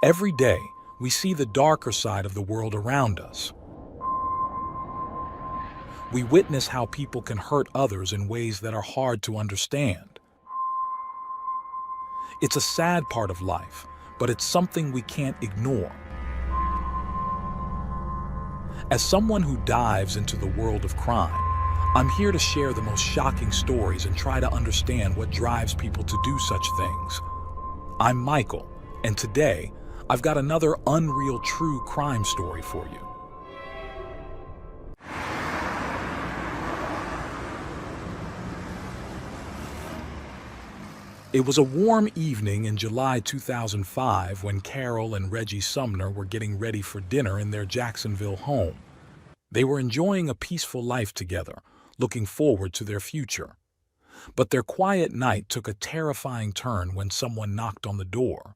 Every day, we see the darker side of the world around us. We witness how people can hurt others in ways that are hard to understand. It's a sad part of life, but it's something we can't ignore. As someone who dives into the world of crime, I'm here to share the most shocking stories and try to understand what drives people to do such things. I'm Michael, and today, I've got another unreal true crime story for you. It was a warm evening in July 2005 when Carol and Reggie Sumner were getting ready for dinner in their Jacksonville home. They were enjoying a peaceful life together, looking forward to their future. But their quiet night took a terrifying turn when someone knocked on the door.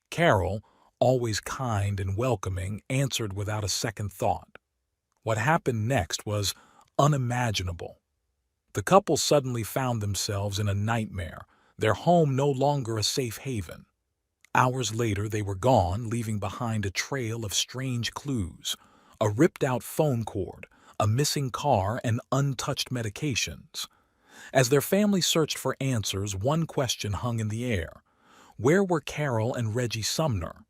Carol, always kind and welcoming, answered without a second thought. What happened next was unimaginable. The couple suddenly found themselves in a nightmare, their home no longer a safe haven. Hours later, they were gone, leaving behind a trail of strange clues, a ripped-out phone cord, a missing car, and untouched medications. As their family searched for answers, one question hung in the air. Where were Carol and Reggie Sumner?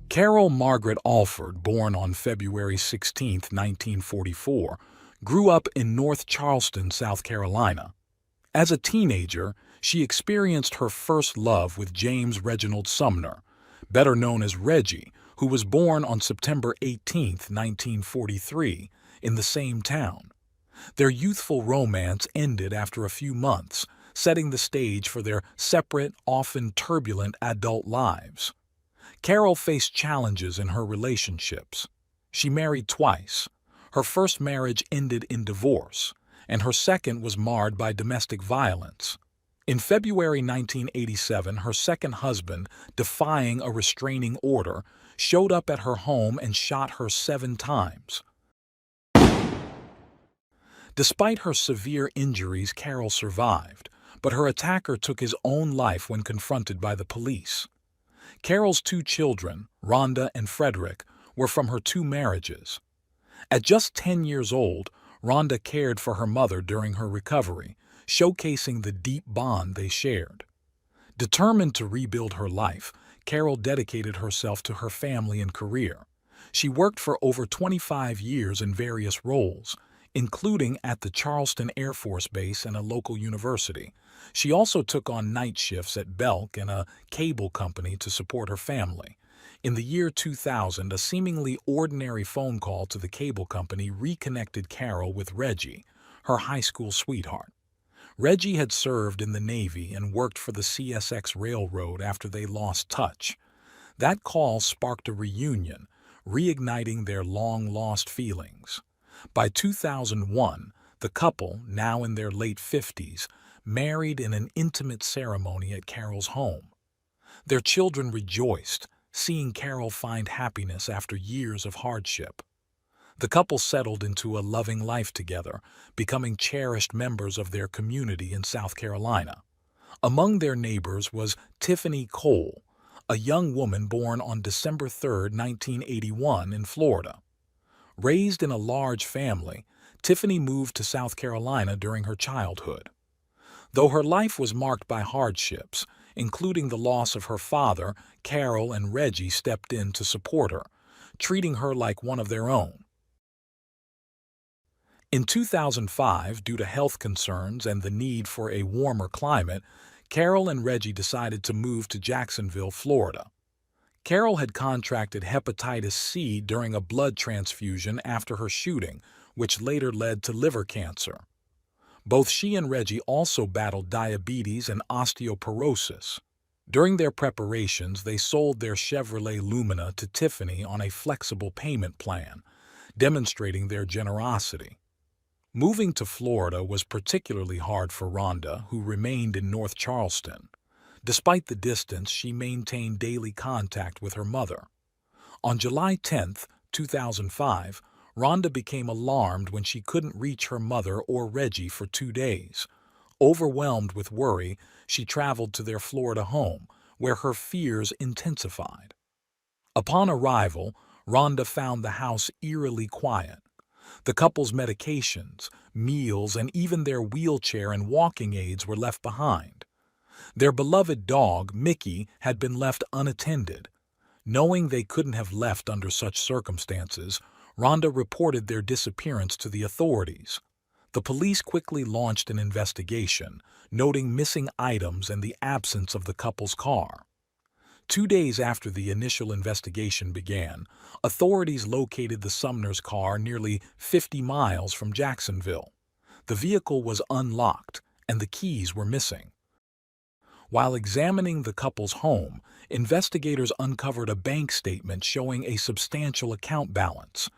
Carol Margaret Alford, born on February 16, 1944, grew up in North Charleston, South Carolina. As a teenager, she experienced her first love with James Reginald Sumner, better known as Reggie, who was born on September 18, 1943, in the same town. Their youthful romance ended after a few months, setting the stage for their separate, often turbulent adult lives. Carol faced challenges in her relationships. She married twice. Her first marriage ended in divorce, and her second was marred by domestic violence. In February 1987, her second husband, defying a restraining order, showed up at her home and shot her 7 times. Despite her severe injuries, Carol survived, but her attacker took his own life when confronted by the police. Carol's 2 children, Rhonda and Frederick, were from her 2 marriages. At just 10 years old, Rhonda cared for her mother during her recovery, showcasing the deep bond they shared. Determined to rebuild her life, Carol dedicated herself to her family and career. She worked for over 25 years in various roles, including at the Charleston Air Force Base and a local university. She also took on night shifts at Belk and a cable company to support her family. In the year 2000, a seemingly ordinary phone call to the cable company reconnected Carol with Reggie, her high school sweetheart. Reggie had served in the Navy and worked for the CSX Railroad after they lost touch. That call sparked a reunion, reigniting their long-lost feelings. By 2001, the couple, now in their late 50s, married in an intimate ceremony at Carol's home. Their children rejoiced, seeing Carol find happiness after years of hardship. The couple settled into a loving life together, becoming cherished members of their community in South Carolina. Among their neighbors was Tiffany Cole, a young woman born on December 3, 1981, in Florida. Raised in a large family, Tiffany moved to South Carolina during her childhood. Though her life was marked by hardships, including the loss of her father, Carol and Reggie stepped in to support her, treating her like one of their own. In 2005, due to health concerns and the need for a warmer climate, Carol and Reggie decided to move to Jacksonville, Florida. Carol had contracted hepatitis C during a blood transfusion after her shooting, which later led to liver cancer. Both she and Reggie also battled diabetes and osteoporosis. During their preparations, they sold their Chevrolet Lumina to Tiffany on a flexible payment plan, demonstrating their generosity. Moving to Florida was particularly hard for Rhonda, who remained in North Charleston. Despite the distance, she maintained daily contact with her mother. On July 10, 2005, Rhonda became alarmed when she couldn't reach her mother or Reggie for 2 days. Overwhelmed with worry, she traveled to their Florida home, where her fears intensified. Upon arrival, Rhonda found the house eerily quiet. The couple's medications, meals, and even their wheelchair and walking aids were left behind. Their beloved dog, Mickey, had been left unattended. Knowing they couldn't have left under such circumstances, Rhonda reported their disappearance to the authorities. The police quickly launched an investigation, noting missing items and the absence of the couple's car. 2 days after the initial investigation began, authorities located the Sumner's car nearly 50 miles from Jacksonville. The vehicle was unlocked, and the keys were missing. While examining the couple's home, investigators uncovered a bank statement showing a substantial account balance.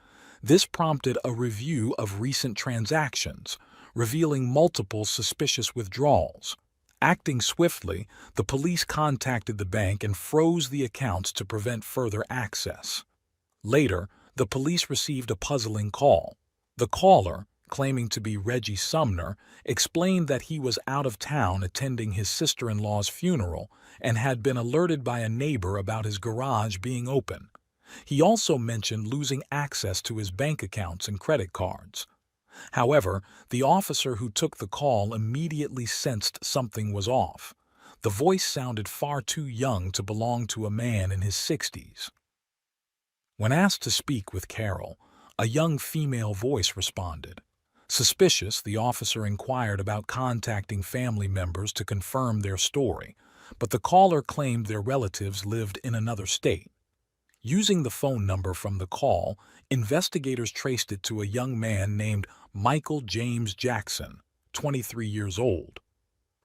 This prompted a review of recent transactions, revealing multiple suspicious withdrawals. Acting swiftly, the police contacted the bank and froze the accounts to prevent further access. Later, the police received a puzzling call. The caller, claiming to be Reggie Sumner, explained that he was out of town attending his sister-in-law's funeral and had been alerted by a neighbor about his garage being open. He also mentioned losing access to his bank accounts and credit cards. However, the officer who took the call immediately sensed something was off. The voice sounded far too young to belong to a man in his 60s. When asked to speak with Carol, a young female voice responded. Suspicious, the officer inquired about contacting family members to confirm their story, but the caller claimed their relatives lived in another state. Using the phone number from the call, investigators traced it to a young man named Michael James Jackson, 23 years old.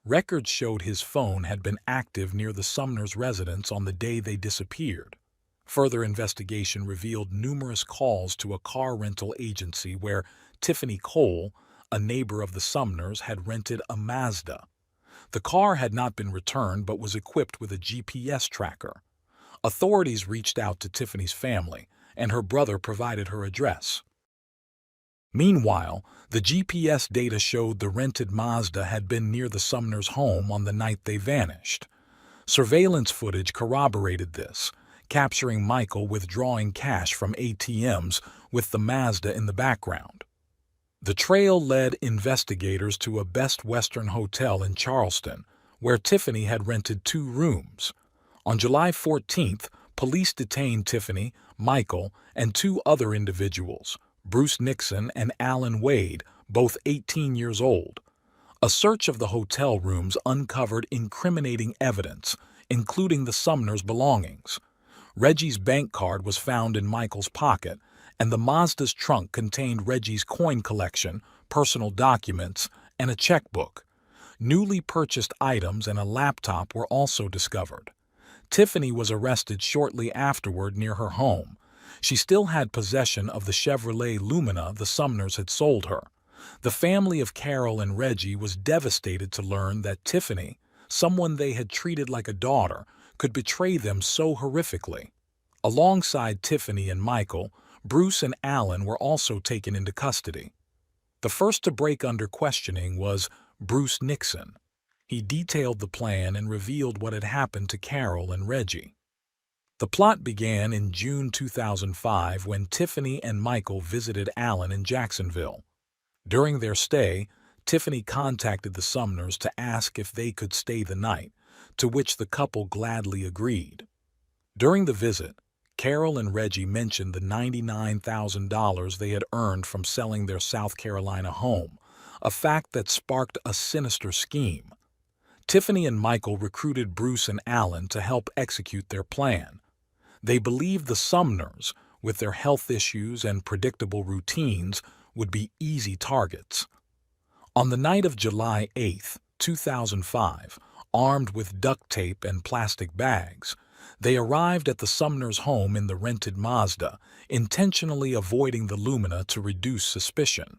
Records showed his phone had been active near the Sumner's residence on the day they disappeared. Further investigation revealed numerous calls to a car rental agency where Tiffany Cole, a neighbor of the Sumners, had rented a Mazda. The car had not been returned but was equipped with a GPS tracker. Authorities reached out to Tiffany's family, and her brother provided her address. Meanwhile, the GPS data showed the rented Mazda had been near the Sumners' home on the night they vanished. Surveillance footage corroborated this, capturing Michael withdrawing cash from ATMs with the Mazda in the background. The trail led investigators to a Best Western hotel in Charleston, where Tiffany had rented 2 rooms. On July 14th, police detained Tiffany, Michael, and 2 other individuals, Bruce Nixon and Alan Wade, both 18 years old. A search of the hotel rooms uncovered incriminating evidence, including the Sumners' belongings. Reggie's bank card was found in Michael's pocket, and the Mazda's trunk contained Reggie's coin collection, personal documents, and a checkbook. Newly purchased items and a laptop were also discovered. Tiffany was arrested shortly afterward near her home. She still had possession of the Chevrolet Lumina the Sumners had sold her. The family of Carol and Reggie was devastated to learn that Tiffany, someone they had treated like a daughter, could betray them so horrifically. Alongside Tiffany and Michael, Bruce and Alan were also taken into custody. The first to break under questioning was Bruce Nixon. He detailed the plan and revealed what had happened to Carol and Reggie. The plot began in June 2005 when Tiffany and Michael visited Alan in Jacksonville. During their stay, Tiffany contacted the Sumners to ask if they could stay the night, to which the couple gladly agreed. During the visit, Carol and Reggie mentioned the $99,000 they had earned from selling their South Carolina home, a fact that sparked a sinister scheme. Tiffany and Michael recruited Bruce and Alan to help execute their plan. They believed the Sumners, with their health issues and predictable routines, would be easy targets. On the night of July 8, 2005, Armed with duct tape and plastic bags, they arrived at the Sumners' home in the rented Mazda, intentionally avoiding the Lumina to reduce suspicion.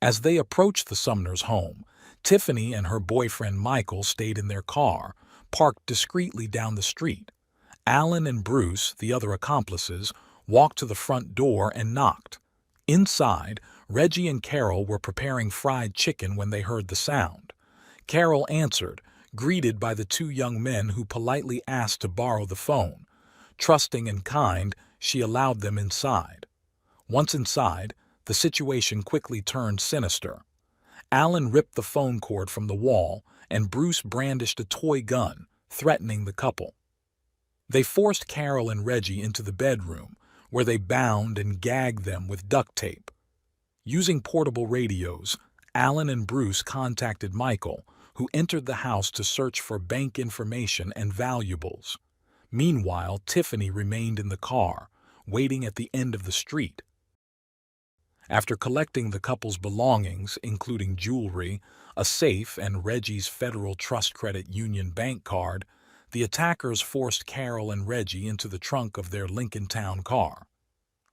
As they approached the Sumners' home, Tiffany and her boyfriend Michael stayed in their car, parked discreetly down the street. Alan and Bruce, the other accomplices, walked to the front door and knocked. Inside, Reggie and Carol were preparing fried chicken when they heard the sound. Carol answered, greeted by the two young men who politely asked to borrow the phone. Trusting and kind, she allowed them inside. Once inside, the situation quickly turned sinister. Alan ripped the phone cord from the wall, and Bruce brandished a toy gun, threatening the couple. They forced Carol and Reggie into the bedroom, where they bound and gagged them with duct tape. Using portable radios, Alan and Bruce contacted Michael, who entered the house to search for bank information and valuables. Meanwhile, Tiffany remained in the car, waiting at the end of the street. After collecting the couple's belongings, including jewelry, a safe, and Reggie's Federal Trust Credit Union bank card, the attackers forced Carol and Reggie into the trunk of their Lincoln Town car.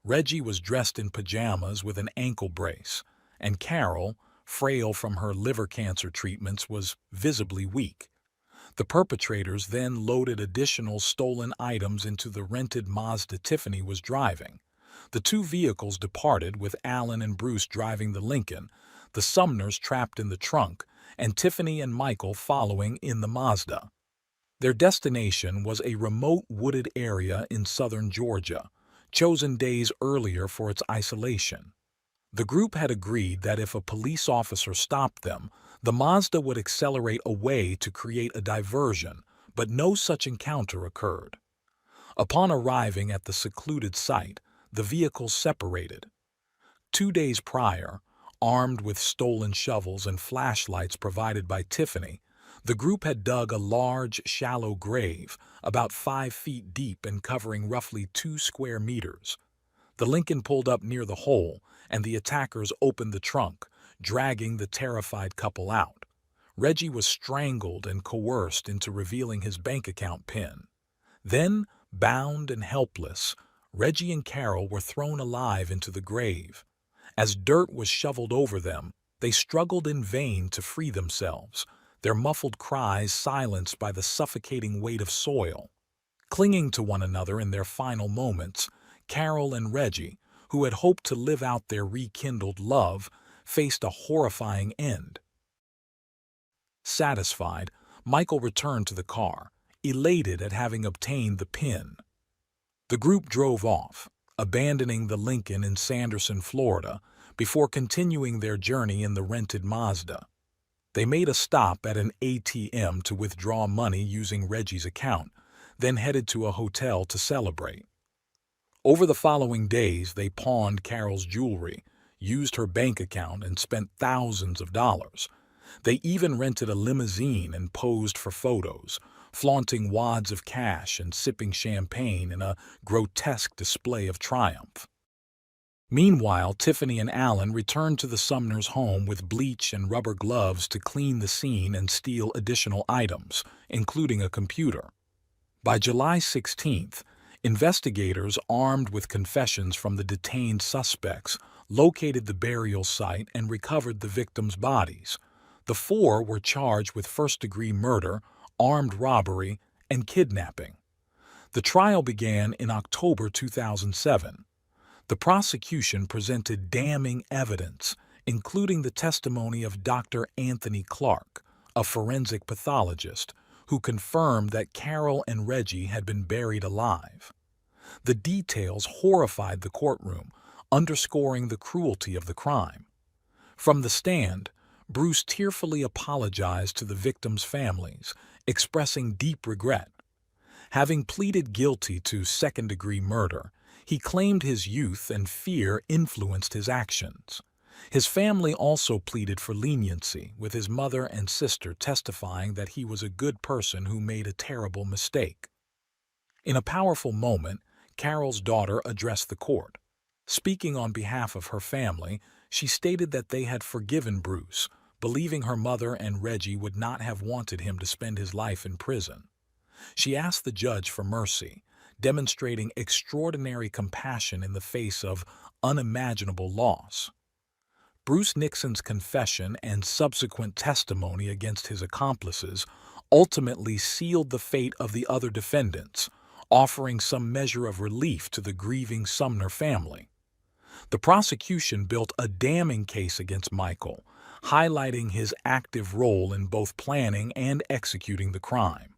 Reggie was dressed in pajamas with an ankle brace, and Carol, frail from her liver cancer treatments, was visibly weak. The perpetrators then loaded additional stolen items into the rented Mazda Tiffany was driving. The two vehicles departed, with Alan and Bruce driving the Lincoln, the Sumners trapped in the trunk, and Tiffany and Michael following in the Mazda. Their destination was a remote wooded area in southern Georgia, chosen days earlier for its isolation. The group had agreed that if a police officer stopped them, the Mazda would accelerate away to create a diversion, but no such encounter occurred. Upon arriving at the secluded site, the vehicles separated. 2 days prior, armed with stolen shovels and flashlights provided by Tiffany, the group had dug a large, shallow grave, about 5 feet deep and covering roughly 2 square meters. The Lincoln pulled up near the hole, and the attackers opened the trunk, dragging the terrified couple out. Reggie was strangled and coerced into revealing his bank account PIN. Then, bound and helpless, Reggie and Carol were thrown alive into the grave. As dirt was shoveled over them, they struggled in vain to free themselves, their muffled cries silenced by the suffocating weight of soil. Clinging to one another in their final moments, Carol and Reggie, who had hoped to live out their rekindled love, faced a horrifying end. Satisfied, Michael returned to the car, elated at having obtained the PIN. The group drove off, abandoning the Lincoln in Sanderson, Florida, before continuing their journey in the rented Mazda. They made a stop at an ATM to withdraw money using Reggie's account, then headed to a hotel to celebrate. Over the following days, they pawned Carol's jewelry, used her bank account, and spent thousands of dollars. They even rented a limousine and posed for photos, flaunting wads of cash and sipping champagne in a grotesque display of triumph. Meanwhile, Tiffany and Alan returned to the Sumners' home with bleach and rubber gloves to clean the scene and steal additional items, including a computer. By July 16th, investigators, armed with confessions from the detained suspects, located the burial site and recovered the victims' bodies. The 4 were charged with first-degree murder, armed robbery, and kidnapping. The trial began in October 2007. The prosecution presented damning evidence, including the testimony of Dr. Anthony Clark, a forensic pathologist, who confirmed that Carol and Reggie had been buried alive. The details horrified the courtroom, underscoring the cruelty of the crime. From the stand, Bruce tearfully apologized to the victims' families, expressing deep regret. Having pleaded guilty to second-degree murder, he claimed his youth and fear influenced his actions. His family also pleaded for leniency, with his mother and sister testifying that he was a good person who made a terrible mistake. In a powerful moment, Carol's daughter addressed the court. Speaking on behalf of her family, she stated that they had forgiven Bruce, believing her mother and Reggie would not have wanted him to spend his life in prison. She asked the judge for mercy, demonstrating extraordinary compassion in the face of unimaginable loss. Bruce Nixon's confession and subsequent testimony against his accomplices ultimately sealed the fate of the other defendants, offering some measure of relief to the grieving Sumner family. The prosecution built a damning case against Michael, highlighting his active role in both planning and executing the crime.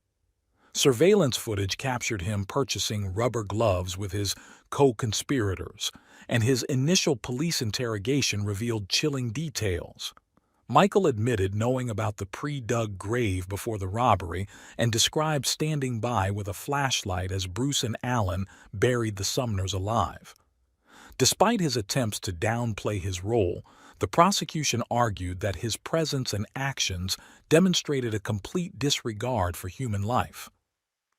Surveillance footage captured him purchasing rubber gloves with his co-conspirators, and his initial police interrogation revealed chilling details. Michael admitted knowing about the pre-dug grave before the robbery and described standing by with a flashlight as Bruce and Alan buried the Sumners alive. Despite his attempts to downplay his role, the prosecution argued that his presence and actions demonstrated a complete disregard for human life.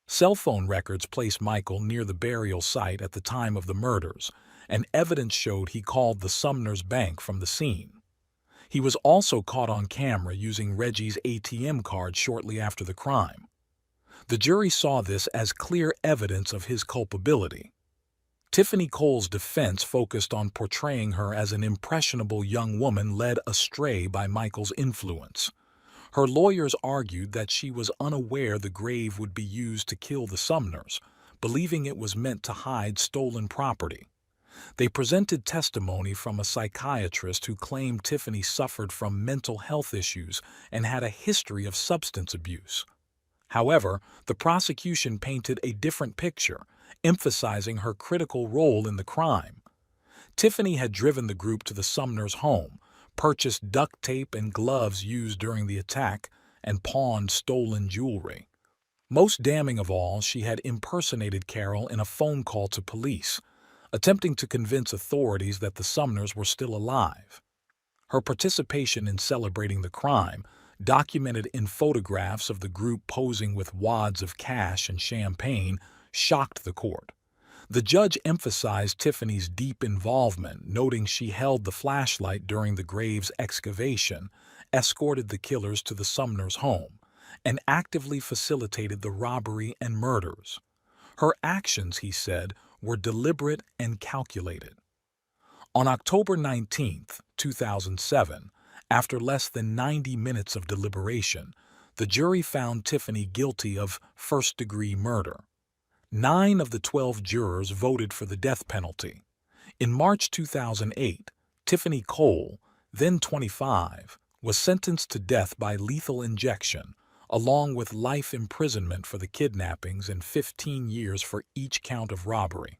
Cell phone records placed Michael near the burial site at the time of the murders, and evidence showed he called the Sumners' bank from the scene. He was also caught on camera using Reggie's ATM card shortly after the crime. The jury saw this as clear evidence of his culpability. Tiffany Cole's defense focused on portraying her as an impressionable young woman led astray by Michael's influence. Her lawyers argued that she was unaware the grave would be used to kill the Sumners, believing it was meant to hide stolen property. They presented testimony from a psychiatrist who claimed Tiffany suffered from mental health issues and had a history of substance abuse. However, the prosecution painted a different picture, emphasizing her critical role in the crime. Tiffany had driven the group to the Sumners' home, purchased duct tape and gloves used during the attack, and pawned stolen jewelry. Most damning of all, she had impersonated Carol in a phone call to police, attempting to convince authorities that the Sumners were still alive. Her participation in celebrating the crime, documented in photographs of the group posing with wads of cash and champagne, shocked the court. The judge emphasized Tiffany's deep involvement, noting she held the flashlight during the grave's excavation, escorted the killers to the Sumners' home, and actively facilitated the robbery and murders. Her actions, he said, were deliberate and calculated. On October 19, 2007, after less than 90 minutes of deliberation, the jury found Tiffany guilty of first-degree murder. 9 of the 12 jurors voted for the death penalty. In March 2008, Tiffany Cole, then 25, was sentenced to death by lethal injection, along with life imprisonment for the kidnappings and 15 years for each count of robbery.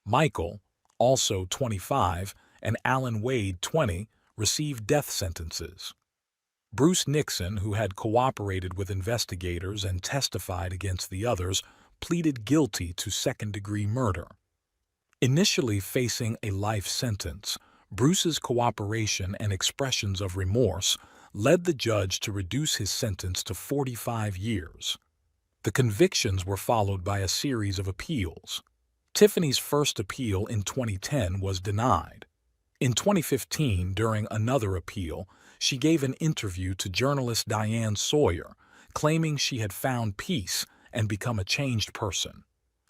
Michael, also 25, and Alan Wade, 20, received death sentences. Bruce Nixon, who had cooperated with investigators and testified against the others, pleaded guilty to second-degree murder. Initially facing a life sentence, Bruce's cooperation and expressions of remorse led the judge to reduce his sentence to 45 years. The convictions were followed by a series of appeals. Tiffany's first appeal in 2010 was denied. In 2015, during another appeal, she gave an interview to journalist Diane Sawyer, claiming she had found peace and become a changed person.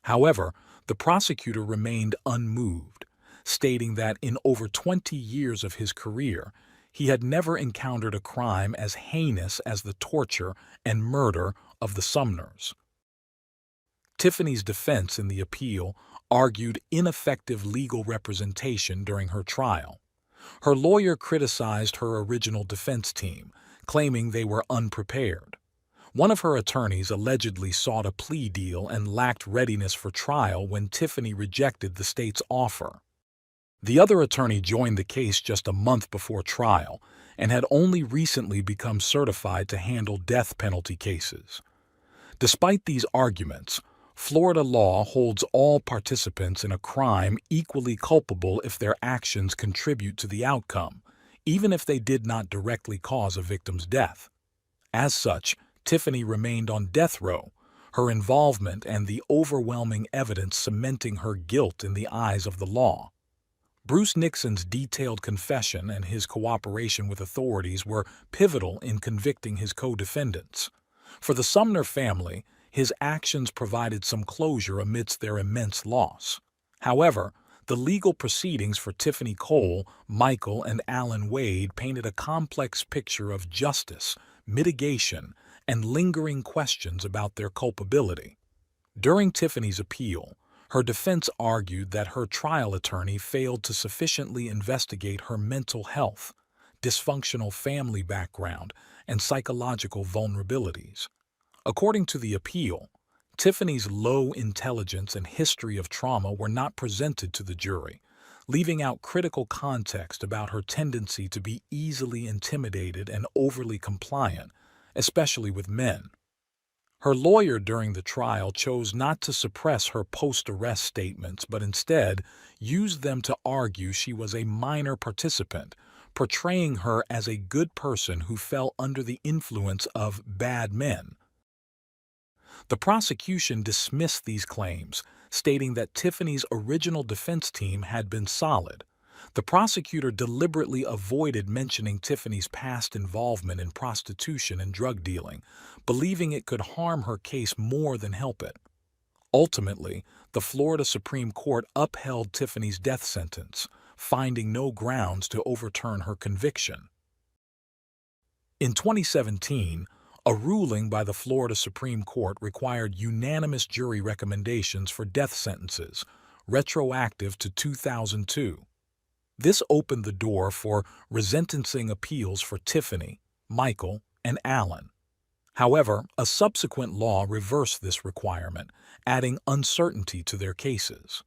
However, the prosecutor remained unmoved, stating that in over 20 years of his career, he had never encountered a crime as heinous as the torture and murder of the Sumners. Tiffany's defense in the appeal argued ineffective legal representation during her trial. Her lawyer criticized her original defense team, claiming they were unprepared. One of her attorneys allegedly sought a plea deal and lacked readiness for trial when Tiffany rejected the state's offer. The other attorney joined the case just a month before trial and had only recently become certified to handle death penalty cases. Despite these arguments, Florida law holds all participants in a crime equally culpable if their actions contribute to the outcome, even if they did not directly cause a victim's death. As such, Tiffany remained on death row, her involvement and the overwhelming evidence cementing her guilt in the eyes of the law. Bruce Nixon's detailed confession and his cooperation with authorities were pivotal in convicting his co-defendants. For the Sumner family, his actions provided some closure amidst their immense loss. However, the legal proceedings for Tiffany Cole, Michael, and Alan Wade painted a complex picture of justice, mitigation, and lingering questions about their culpability. During Tiffany's appeal, her defense argued that her trial attorney failed to sufficiently investigate her mental health, dysfunctional family background, and psychological vulnerabilities. According to the appeal, Tiffany's low intelligence and history of trauma were not presented to the jury, leaving out critical context about her tendency to be easily intimidated and overly compliant, especially with men. Her lawyer during the trial chose not to suppress her post-arrest statements but instead used them to argue she was a minor participant, portraying her as a good person who fell under the influence of bad men. The prosecution dismissed these claims, stating that Tiffany's original defense team had been solid. The prosecutor deliberately avoided mentioning Tiffany's past involvement in prostitution and drug dealing, believing it could harm her case more than help it. Ultimately, the Florida Supreme Court upheld Tiffany's death sentence, finding no grounds to overturn her conviction. In 2017, a ruling by the Florida Supreme Court required unanimous jury recommendations for death sentences, retroactive to 2002. This opened the door for resentencing appeals for Tiffany, Michael, and Alan. However, a subsequent law reversed this requirement, adding uncertainty to their cases.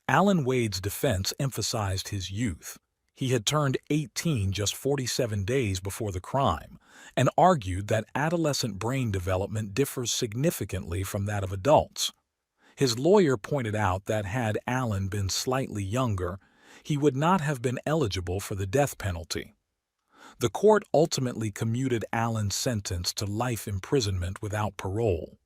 Alan Wade's defense emphasized his youth. He had turned 18 just 47 days before the crime, and argued that adolescent brain development differs significantly from that of adults. His lawyer pointed out that had Alan been slightly younger, he would not have been eligible for the death penalty. The court ultimately commuted Alan's sentence to life imprisonment without parole.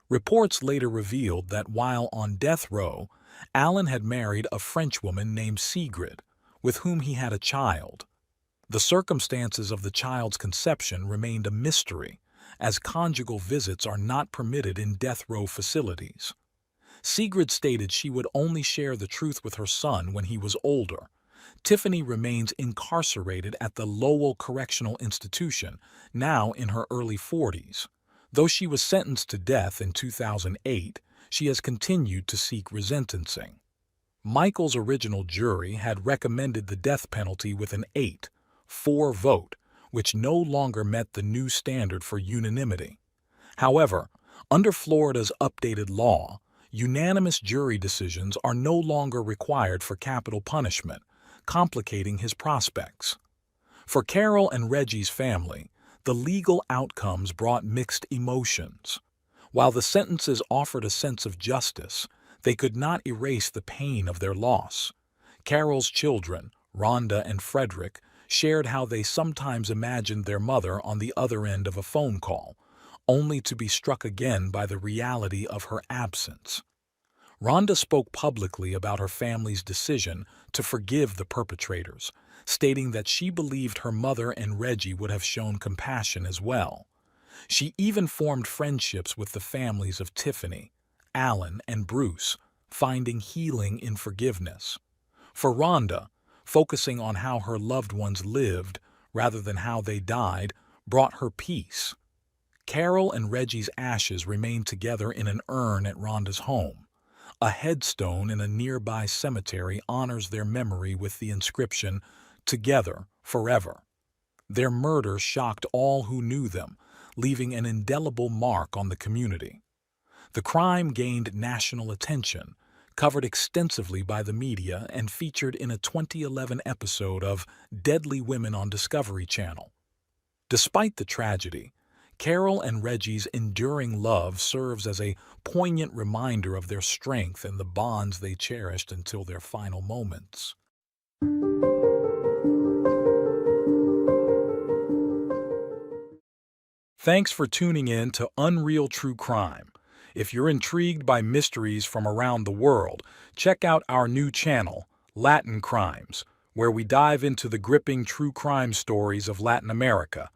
Reports later revealed that while on death row, Alan had married a Frenchwoman named Sigrid, with whom he had a child. The circumstances of the child's conception remained a mystery, as conjugal visits are not permitted in death row facilities. Sigrid stated she would only share the truth with her son when he was older. Tiffany remains incarcerated at the Lowell Correctional Institution, now in her early 40s. Though she was sentenced to death in 2008, she has continued to seek resentencing. Michael's original jury had recommended the death penalty with an 8-4 vote, which no longer met the new standard for unanimity. However, under Florida's updated law, unanimous jury decisions are no longer required for capital punishment, complicating his prospects. For Carol and Reggie's family, the legal outcomes brought mixed emotions. While the sentences offered a sense of justice, they could not erase the pain of their loss. Carol's children, Rhonda and Frederick, shared how they sometimes imagined their mother on the other end of a phone call, only to be struck again by the reality of her absence. Rhonda spoke publicly about her family's decision to forgive the perpetrators, stating that she believed her mother and Reggie would have shown compassion as well. She even formed friendships with the families of Tiffany, Alan, and Bruce, finding healing in forgiveness. For Rhonda, focusing on how her loved ones lived rather than how they died brought her peace. Carol and Reggie's ashes remain together in an urn at Rhonda's home. A headstone in a nearby cemetery honors their memory with the inscription, "Together, Forever." Their murder shocked all who knew them, leaving an indelible mark on the community. The crime gained national attention, covered extensively by the media, and featured in a 2011 episode of Deadly Women on Discovery Channel. Despite the tragedy, Carol and Reggie's enduring love serves as a poignant reminder of their strength and the bonds they cherished until their final moments. Thanks for tuning in to Unreal True Crime. If you're intrigued by mysteries from around the world, check out our new channel, Latin Crimes, where we dive into the gripping true crime stories of Latin America.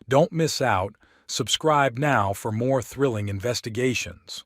Don't miss out. Subscribe now for more thrilling investigations.